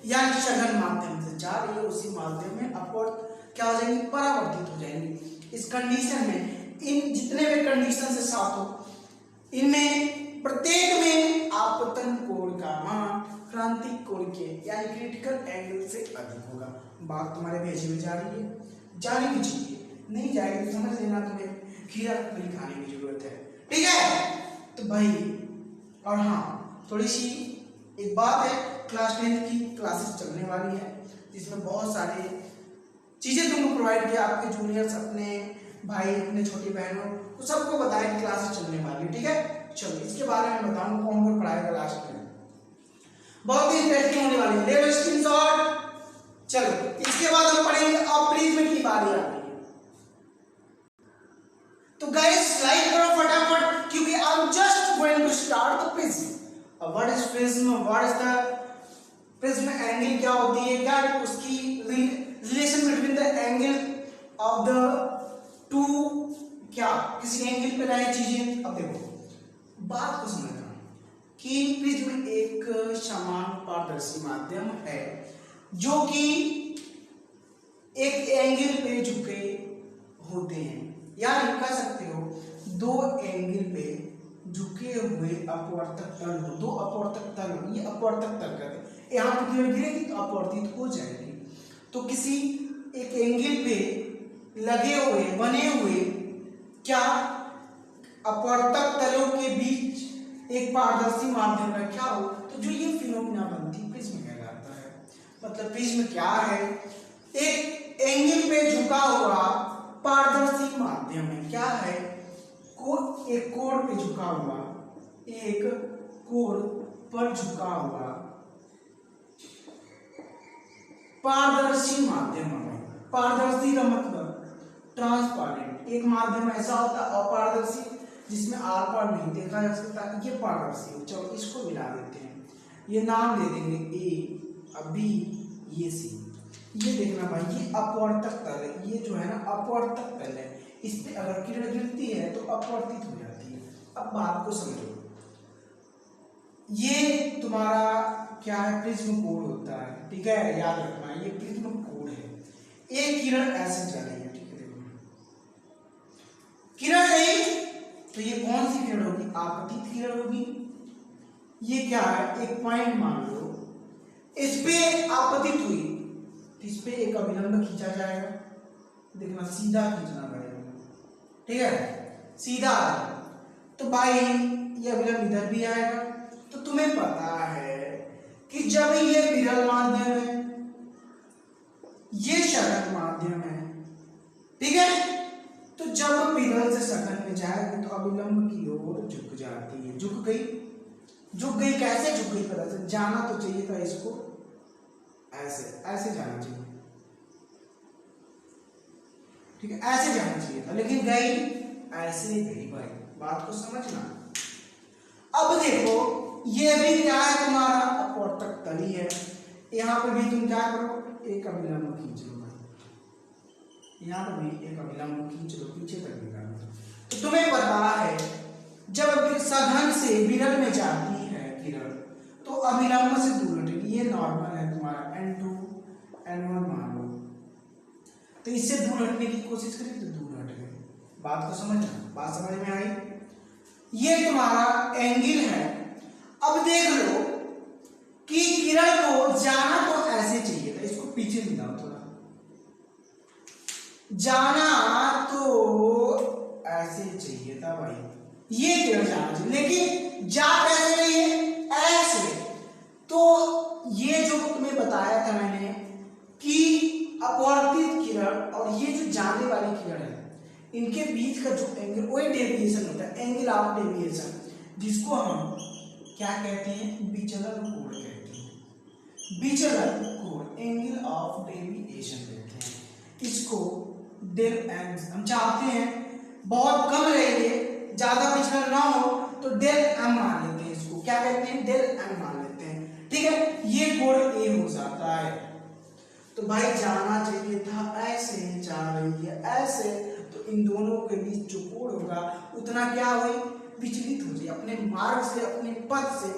यानी सघन माध्यम से जा रही है, उसी माध्यम में अपवर्ड क्या हो जाएंगी, परावर्तित हो जाएंगी। इस कंडीशन में, इन जितने भी कंडीशन से साथ हो, इनमें प्रत्येक में आपतन कोण का मान क्रांतिक कोण के यानी क्रिटिकल एंगल से अधिक होगा। बात तुम्हारे भेजे में जा रही है, जानी भी चाहिए, नहीं जाएगी तो समझ लेना तुम्हें खीरा खाने की जरूरत है। ठीक है, तो भाई, और हाँ थोड़ी सी एक बात है, क्लास 10 की क्लासेस चलने वाली है, जिसमें बहुत सारे चीजें तुमको प्रोवाइड किया, आपके जूनियर्स, अपने भाई, अपने छोटी बहनों को सबको बताया कि क्लासेस चलने वाली है। ठीक है, चलो इसके बारे में बताऊंगा कौन कौन पढ़ाएगा लास्ट में, बहुत ही इंटरेस्टिंग होने वाली है। ले लो स्क्रीनशॉट। चलो इसके बाद हम पढ़ेंगे अप्रिज्म की बारी आ गई है, तो गाइस लाइक करो फटाफट, क्योंकि I am just going to start the prism. What is prism, what is the prism angle, क्या होती है, क्या उसकी relation between the angle of the two, क्या किसी एंगल पे रहे चीजें। अब देखो बात को समझना कि प्रिज्म एक समान पारदर्शी माध्यम है जो कि एक एंगल पे झुके होते हैं, यानी कह सकते हो दो एंगल पे झुके हुए अपवर्तक तल हो, दो अपवर्तक तल हो, ये अपवर्तक तल कहते हैं। यहाँ पे किरण गिरेगी तो अपवर्तित हो जाएगी। तो किसी एक एंगल पे लगे हुए, बने हुए क्या अपवर्तक तलों के बीच एक पारदर्शी माध्यम में क्या हो, तो जो ये फिनोमिना बनती प्रिज्म कहलाता है। मतलब प्रिज्म क्या है, एक एंगल पे झुका हुआ पारदर्शी माध्यम है, क्या है, एक कोण पे झुका हुआ, एक कोण पर झुका हुआ पारदर्शी माध्यम है। पारदर्शी का मतलब ट्रांसपेरेंट, एक माध्यम ऐसा होता है अपारदर्शी जिसमें आर पार नहीं देखा जा सकता, ये पारदर्शी हो। चलो इसको मिला देते हैं, ये नाम दे देंगे ए, अब बी, ये सी। ये देखना भाई, ये अपवर्तक तल है, ये जो है ना अपवर्तक तल है, इस पे अगर किरण गिरती है तो अपवर्तित हो जाती है। अब बात को समझो, ये तुम्हारा क्या है, प्रिज्म कोण होता है। ठीक है, याद रखना ये प्रिज्म कोण है। एक किरण ऐसे जा रही है, ठीक है, देखो किरण गई तो ये कौन सी किरण होगी, आपतित किरण होगी। ये क्या है, एक पॉइंट मान लो, इस पे आपतित हुई तो इस पे एक अभिलंब खींचा जाएगा। देखना सीधा खींचना पड़ेगा, ठीक है, सीधा। तो भाई ये अभिलंब इधर भी आएगा। तो तुम्हें पता है कि जब ये विरल माध्यम है, ये सघन माध्यम है, ठीक है, तो जब विरल से सघन में जाएगी तो अभिलंब की ओर झुक जाती है। झुक गई कैसे झुक गई, पता से जाना तो चाहिए था इसको, ऐसे जाना चाहिए, ठीक है, ऐसे जाना चाहिए था, लेकिन गई ऐसे गई। भाई बात को समझना। अब देखो ये भी क्या है, तुम्हारा अपवर्तक तली है। यहाँ पे भी तुम क्या करो, एक अभिलंब खींच लो, यहाँ पर भी एक अभिलंब खींच लो, पीछे तक निकालो। तो तुम्हें पता है जब सघन से विरल में जाती है किरण
अभिलंब से दूर हटेगी, ये नॉर्मल है तुम्हारा n2 n1 मान लो, तो इससे दूर हटने की कोशिश करें तो दूर हट गए। बात को समझना, बात समझ में आई? ये तुम्हारा एंगल है। अब देख लो कि किरण को जाना तो ऐसे चाहिए था, इसको पीछे मिलाओ थोड़ा, जाना तो ऐसे चाहिए था भाई, ये किरण जाना चाहिए, लेकिन जा कैसे रही है? ऐसे। तो ये जो तुम्हें बताया था मैंने कि अपवर्तित किरण और ये जो जाने वाली किरण है, इनके बीच का जो एंगल, वही डेविएशन होता है, एंगल ऑफ डेविएशन, जिसको हम क्या कहते हैं? विचलन कोण कहते हैं। विचलन कोण, एंगल ऑफ डेविएशन कहते हैं इसको। डेल एम हम चाहते हैं बहुत कम रहे, ज्यादा विचलन ना हो, तो डेल एम मान लेते हैं इसको। क्या कहते हैं? डेल एम मान लेते हैं, ठीक है। ये कोण ए हो जाता है। तो भाई जाना चाहिए था ऐसे, जा रही है ऐसे, तो इन दोनों के बीच जो कोण होगा उतना क्या हुई? विचलित हो जाए अपने मार्ग से, अपने पथ से।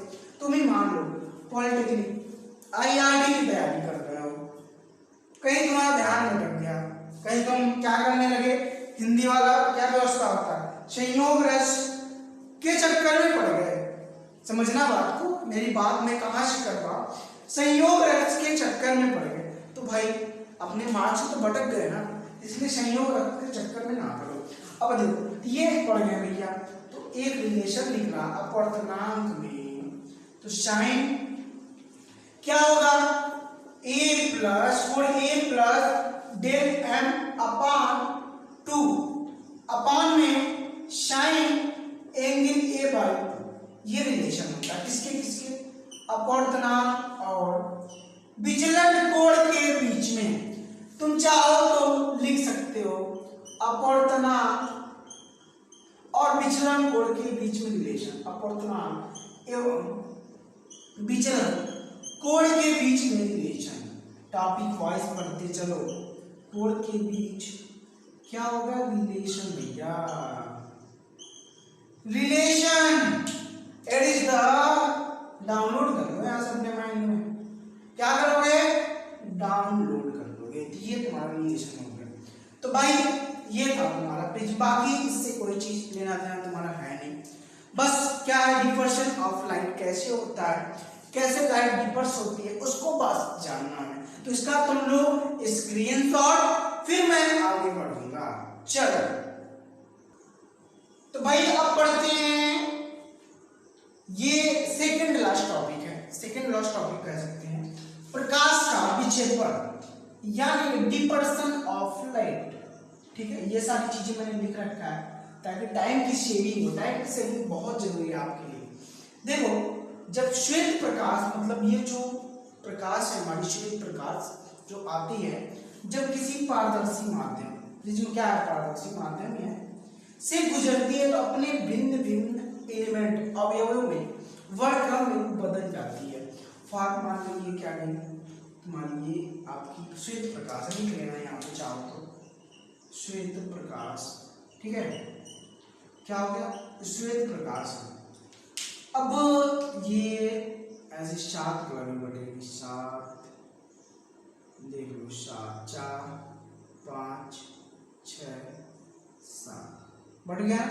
तुम ही मान लो पॉलिटेक्निक आईआरडी की तैयारी कर रहे हो, कहीं तुम्हारा ध्यान भटक गया, कहीं तुम क्या करने लगे? हिंदी वाला क्या व्यवस्था होता है, संयोग रस के चक्कर में पड़ गए। समझना बात को, मेरी बात में कहां से कर रहा, संयोग रस के चक्कर में पड़ गए, तो भाई अपने मार्ग से तो भटक गए ना, इसलिए संयोग रस के चक्कर में ना पड़ो। अब देखो ये पड़ गए भैया, तो एक रिलेशन निकला अपवर्तनांक में, तो साइन क्या होगा? a प्लस और a प्लस डेल m अपान 2 अपान में साइन एंगल a बाई 2, ये रिलेशन होता है किसके किसके? अपवर्तनांक और विचलन कोण के बीच में। तुम चाहो तो लिख सकते हो अपवर्तनांक और विचलन कोण के बीच में रिलेशन, अपवर्तनांक एवं विचलन कोण के बीच में रिलेशन। टॉपिक वाइज पढ़ते चलो, कोण के बीच क्या होगा? रिलेशन भैया, relation. It is the, download कर लो यहां से अपने माइंड में, क्या करोगे? डाउनलोड कर लोगे, ये तुम्हारा रिलेशन हो गया। तो भाई ये था तुम्हारा पेज, बाकी इससे कोई चीज लेना देना तुम्हारा है नहीं, बस क्या है? डिफर्शन ऑफ लाइट कैसे होता है, कैसे लाइट डिफर्स होती है, उसको बस जानना है। तो इसका तुम लोग स्क्रीनशॉट, फिर मैं आगे बढ़ूंगा। चलो तो भाई अब पढ़ते हैं, ये सेकंड लास्ट टॉपिक है, सेकंड लास्ट टॉपिक कह सकते हैं, प्रकाश का विक्षेपण यानी डिपर्सन ऑफ लाइट। ठीक है, ये सारी चीजें मैंने लिख रखा है ताकि टाइम की सेविंग हो, टाइम की सेविंग बहुत जरूरी है आपके लिए। देखो जब श्वेत प्रकाश, मतलब ये जो प्रकाश है हमारी श्वेत प्रकाश जो आती है, जब किसी पारदर्शी माध्यम, जिसमें क्या है पारदर्शी माध्यम है, से गुजरती है, तो अपने भिन्न भिन्न एलिमेंट अवयवों में वर्णक्रम में बदल जाती है। फॉर्म मान लीजिए क्या नहीं, तुम्हारी ये आपकी श्वेत प्रकाश है, लिख लेना यहाँ पे चाहो तो, श्वेत प्रकाश। ठीक है, क्या हो गया? श्वेत प्रकाश। अब ये ऐसे 7 कलर में बटेगी, 7 देख लो, 7 4 5 6 7 बढ़ गया।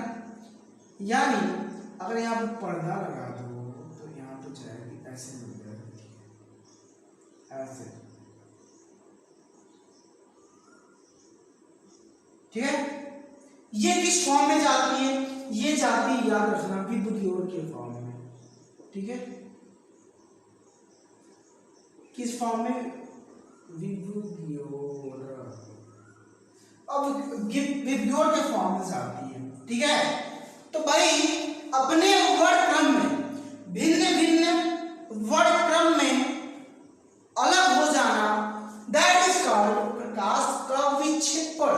यानी अगर यहाँ पे पर्दा लगा दो तो यहाँ पे जाएगी, ऐसे मिल जाएगी, ऐसे। ठीक है, ये किस फॉर्म में जाती है? ये जाती है, याद रखना, विबग्योर के फॉर्म में। ठीक है, किस फॉर्म में? विबग्योर। अब विबग्योर के फॉर्म में जाती है। ठीक है, तो भाई अपने वर्णक्रम में, भिन्न भिन्न वर्णक्रम में अलग हो जाना, दैट इज कॉल्ड प्रकाश का विक्षेपण,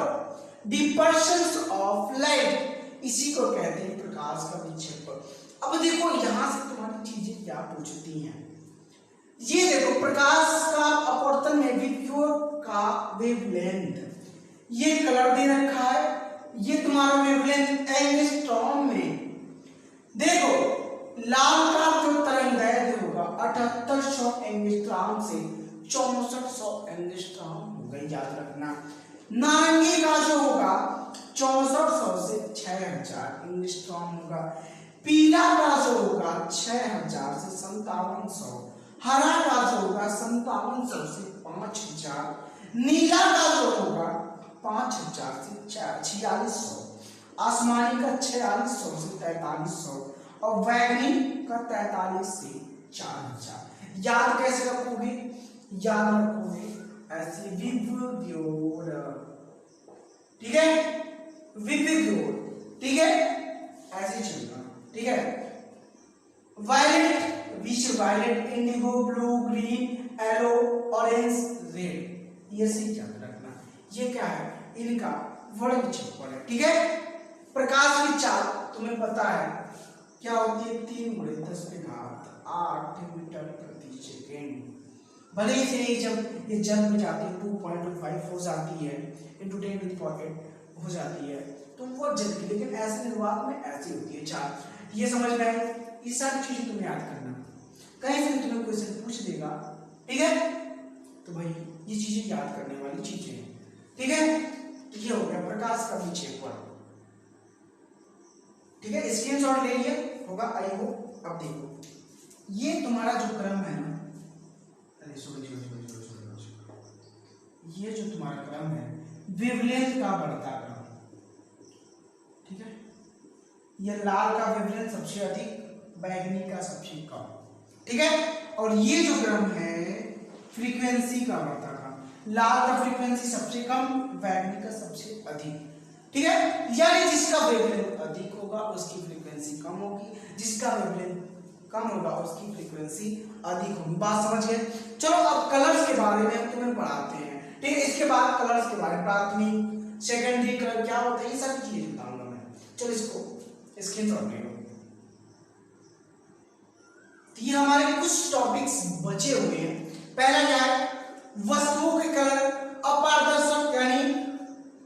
डिपर्शन ऑफ लाइट, इसी को कहते हैं प्रकाश का विक्षेपण। अब देखो यहां से तुम्हारी चीजें क्या पूछती हैं, ये देखो प्रकाश का अपवर्तन में विबग्योर का वेवलेंथ, ये कलर दे रखा है, ये तुम्हारा वेवलेंथ एंगस्ट्रॉम में। देखो लाल का जो तरंगदैर्घ्य होगा एंगस्ट्रॉम से 6400 एंगस्ट्रॉम होगा, याद रखना। नारंगी का जो होगा 6400 से 6000 एंगस्ट्रॉम होगा। पीला का जो होगा 6000 से 5700, हरा का जो होगा 5700 से 5000, नीला का जो होगा 5000 से 4600, आसमानी का 4600 से 4300 और बैगनी का 43 से 4000। याद कैसे रखोगे? याद रखोगे ऐसे विवियोड, ठीक है, विवियोड, ठीक है, ऐसे चलना, ठीक है। Violet, which violet, indigo, blue, green, yellow, orange, red, ये से याद रखना। ये क्या है? इनका वर्णक्षेत्रफल है, ठीक है। प्रकाश की चाल तुम्हें पता है क्या होती है? 3×10⁸ मीटर प्रति सेकेंड। भले ही से जब ये जल में जाती है 2.5 हो जाती है, इंटू 10⁻⁸ हो जाती है, तो वो जल की, लेकिन ऐसे निर्वात में ऐसी होती है चाल। ये समझ में है? ये सारी चीजें तुम्हें याद करना, कहीं से भी तुम्हें क्वेश्चन पूछ देगा, ठीक है, तो भाई ये चीजें याद करने वाली चीजें हैं, ठीक है। तो ये हो गया प्रकाश का विक्षेपण, ठीक है। स्क्रीनशॉट ले लिए होगा, आई हो। अब देखो ये तुम्हारा जो क्रम है ना, अरे सॉरी, ये जो तुम्हारा क्रम है वेवलेंथ का बढ़ता क्रम, ठीक है। ये लाल का वेवलेंथ सबसे अधिक, बैगनी का सबसे कम, ठीक है। और ये जो क्रम है फ्रीक्वेंसी का बढ़ता क्रम, लाल का फ्रीक्वेंसी सबसे कम, बैगनी का सबसे अधिक, ठीक है। यानी जिसका वेवलेंथ अधिक होगा उसकी फ्रीक्वेंसी कम होगी, जिसका वेवलेंथ कम होगा उसकी फ्रीक्वेंसी अधिक होगी। बात समझ गए? चलो अब कलर्स के बारे में हम तुम्हें पढ़ाते हैं, ठीक है। इसके बाद कलर्स के बारे में, प्राथमिक सेकेंडरी कलर क्या होता है, ये सारी चीजें बताऊंगा मैं। चलो इसको स्क्रीनशॉट ले लो। ये हमारे कुछ टॉपिक्स बचे हुए हैं। पहला क्या है? वस्तुओं के कलर अपारदर्शक, यानी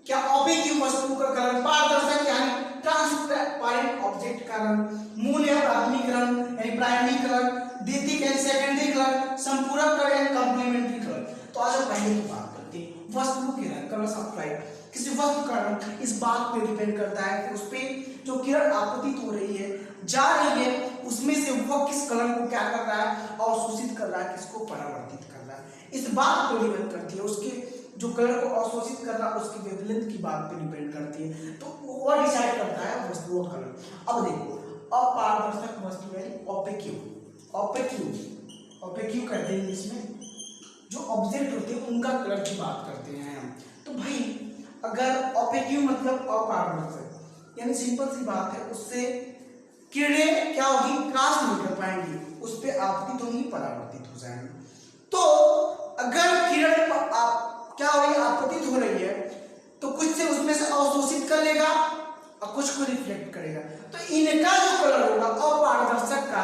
क्या ऑपेक वस्तु का कलर, पारदर्शक यानी ट्रांसपेरेंट ऑब्जेक्ट का रंग, मूल या प्राथमिक रंग यानी प्राइमरी कलर, द्वितीयक यानी सेकेंडरी कलर, संपूरक कलर यानी कॉम्प्लीमेंट्री कलर। तो आज हम पहले की बात करते हैं, वस्तु के रंग, कलर्स ऑफ लाइट। किसी वस्तु का रंग इस बात पे डिपेंड करता है कि उस पे जो किरण आपतित हो रही है, जा रही है, उसमें से वह किस कलर को क्या कर रहा है, अवशोषित कर रहा है, किसको परावर्तित कर रहा है, इस बात पे डिपेंड करती है। उसके जो कलर को अवशोषित कर रहा है उसकी वेवलेंथ की बात पे डिपेंड करती है, तो वो डिसाइड करता है वस्तुओं का कलर। अब देखो, अपारदर्शक वस्तु यानी ओपेक्यू, ओपेक्यू कहते हैं इंग्लिश में, जो ऑब्जेक्ट होते हैं उनका कलर की बात करते हैं हम। तो भाई अगर ओपेक्यू मतलब अपारदर्शक, यानी सिंपल सी बात है, उससे किरणें क्या होगी, क्रॉस नहीं कर पाएंगी, उस पे आपतित होंगी, परावर्तित हो जाएंगी। तो अगर किरण क्या हो रही है, आपतित हो रही है, तो कुछ से उसमें से अवशोषित कर लेगा और कुछ को रिफ्लेक्ट करेगा। तो इनका जो कलर होगा अपारदर्शक का,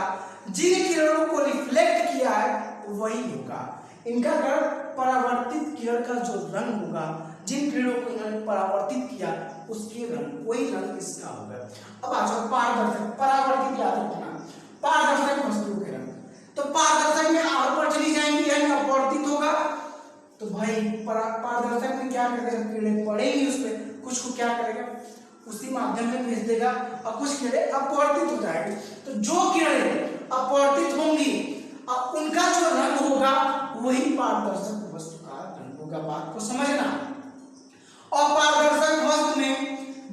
जिन किरणों को रिफ्लेक्ट किया है वही होगा इनका कलर। परावर्तित किरण का जो रंग होगा, जिन किरणों को इन्होंने परावर्तित किया उसके रंग, वही रंग इसका होगा। अब आ जाओ पारदर्शक, परावर्तित याद रखना, पारदर्शक वस्तु के रंग। तो पारदर्शक में आर पर चली जाएंगी यानी अपवर्तित होगा। तो भाई पारदर्शक में क्या करेगा, किरणें पड़ेगी उस पर, कुछ को क्या करेगा, उसी माध्यम में भेज देगा और कुछ किरणें अपवर्तित हो जाएंगी। तो जो किरणें अपवर्तित होंगी उनका जो रंग होगा वही पारदर्शक वस्तु का रंग होगा। बात को समझना। अपारदर्शक वस्तु में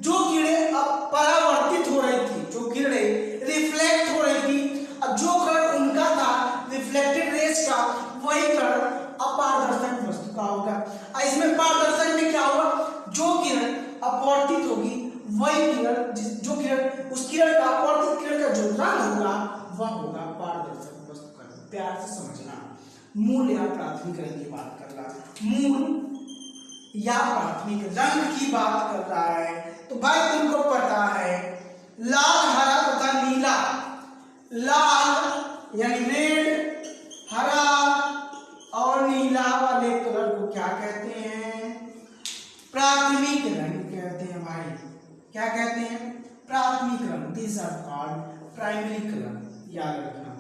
जो किरणें परावर्तित हो रही थी, जो किरणें रिफ्लेक्ट हो रही थी, अब जो कलर उनका था रिफ्लेक्टेड रेज का, वही कलर अपारदर्शक वस्तु का होगा। इसमें पारदर्शक में क्या होगा, जो किरण अपवर्तित होगी वही किरण, जो किरण, उस किरण का, अपवर्तित किरण का जो रंग होगा वह होगा पारदर्शक वस्तु का रंग। प्यार से समझना, मूल या प्राथमिक रंग की बात कर रहा है, मूल या प्राथमिक रंग की बात कर रहा है। तो भाई तुमको पता है लाल, हरा तथा नीला, लाल यानी रेड, हरा और नीला वाले कलर को क्या कहते हैं, प्राथमिक रंग कहते हैं। भाई क्या कहते हैं, प्राथमिक रंग। This are called primary colour, याद रखना,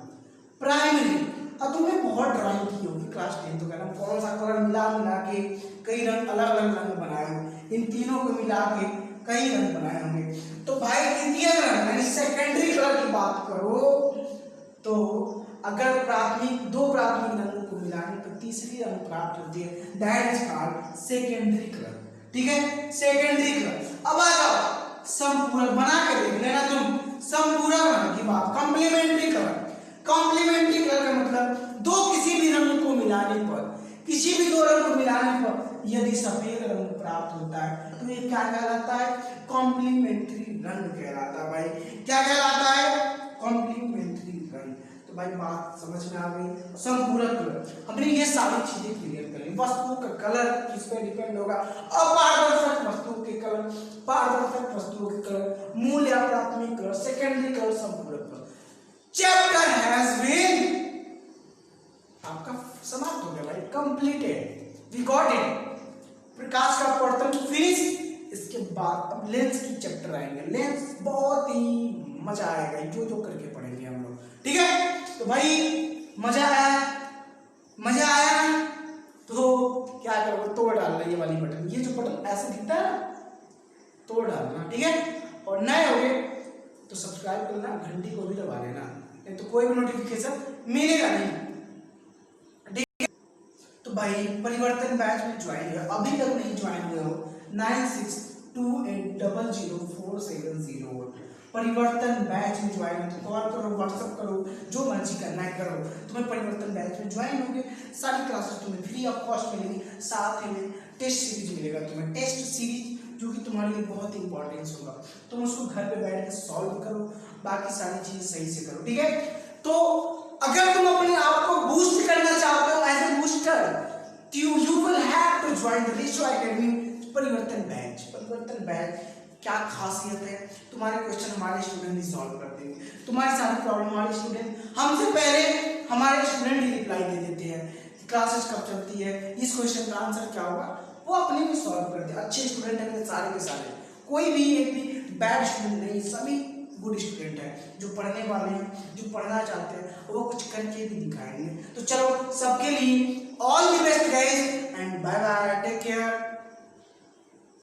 प्राइमरी। अब तुम्हें बहुत ड्राइंग मिला के कई रंग, अलग अलग रंग बनाए होंगे, इन तीनों को मिला के कई रंग बनाए होंगे। तो भाई द्वितीयक रंग यानी सेकेंडरी कलर की बात करो तो अगर दो प्राथमिक रंगों को मिलाने पर तीसरी रंग प्राप्त होती है, that is called secondary colour. ठीक है, सेकेंडरी कलर। अब आ जाओ संपूरक, बना के देख लेना तुम संपूरक रंग की बात, कॉम्प्लीमेंट्री कलर। कॉम्प्लीमेंट्री कलर का मतलब दो किसी भी रंग को मिलाने पर, किसी भी दो रंग को मिलाने पर यदि सफेद रंग प्राप्त होता है तो ये क्या कहलाता है? कॉम्प्लीमेंट्री रंग कहलाता है। भाई क्या कहलाता है? कॉम्प्लीमेंट्री रंग। तो भाई बात समझ में आ गई। संपूरक कलर, हमने ये सारी चीजें क्लियर कर ली। वस्तु का कलर किस पे डिपेंड होगा? अपारदर्शक वस्तुओं के कलर, पारदर्शक वस्तुओं के कलर, मूल या प्राथमिक कलर, सेकेंडरी कलर, संपूरक कलर। चैप्टर हैज बीन आपका समाप्त हो गया भाई, कंप्लीटेड, वी गॉट इट। प्रकाश का अपवर्तन फिनिश। इसके बाद अब लेंस की चैप्टर आएंगे। लेंस बहुत ही मजा आएगा, जो जो करके पढ़ेंगे हम लोग। ठीक है, तो भाई मजा आया? मजा आया तो क्या करोगे? तोड़ डालना ये वाली बटन, ये जो बटन ऐसे दिखता है ना, तोड़ डालना। ठीक है, और नए हो गए तो सब्सक्राइब करना, घंटी को भी दबा लेना, नहीं तो कोई भी नोटिफिकेशन मिलेगा नहीं। तो भाई परिवर्तन बैच में ज्वाइन है, अभी तक नहीं ज्वाइन हुए हो 9628000470। परिवर्तन बैच में ज्वाइन हो तो कॉल करो, व्हाट्सएप करो, जो मर्जी करना है करो, तुम्हें परिवर्तन बैच में ज्वाइन होगे। सारी क्लासेस तुम्हें फ्री ऑफ कॉस्ट मिलेगी, साथ में टेस्ट सीरीज मिलेगा तुम्हें, टेस्ट सीरीज जो कि तुम्हारे लिए बहुत इंपॉर्टेंस होगा। तुम उसको घर पे बैठ के सॉल्व करो, बाकी सारी चीजें सही से करो। ठीक है, तो अगर तुम अपने आप को बूस्ट करना चाहते हो as a booster, you will have to join the ratio academy परिवर्तन बैच। परिवर्तन बैच क्या खासियत है? तुम्हारे क्वेश्चन हमारे स्टूडेंट ही सॉल्व कर देंगे, तुम्हारी सारी प्रॉब्लम हमारे स्टूडेंट, हमसे पहले हमारे स्टूडेंट ही रिप्लाई दे देते हैं। क्लासेस कब चलती है, इस क्वेश्चन का आंसर क्या होगा, वो अपने भी सॉल्व करते हैं। अच्छे स्टूडेंट है सारे के सारे, कोई भी एक भी बैड स्टूडेंट नहीं, सभी गुड स्टूडेंट है, जो पढ़ने वाले हैं, जो पढ़ना चाहते हैं, वो कुछ करके भी दिखाएंगे। तो चलो सबके लिए all the best guys and bye bye, take care.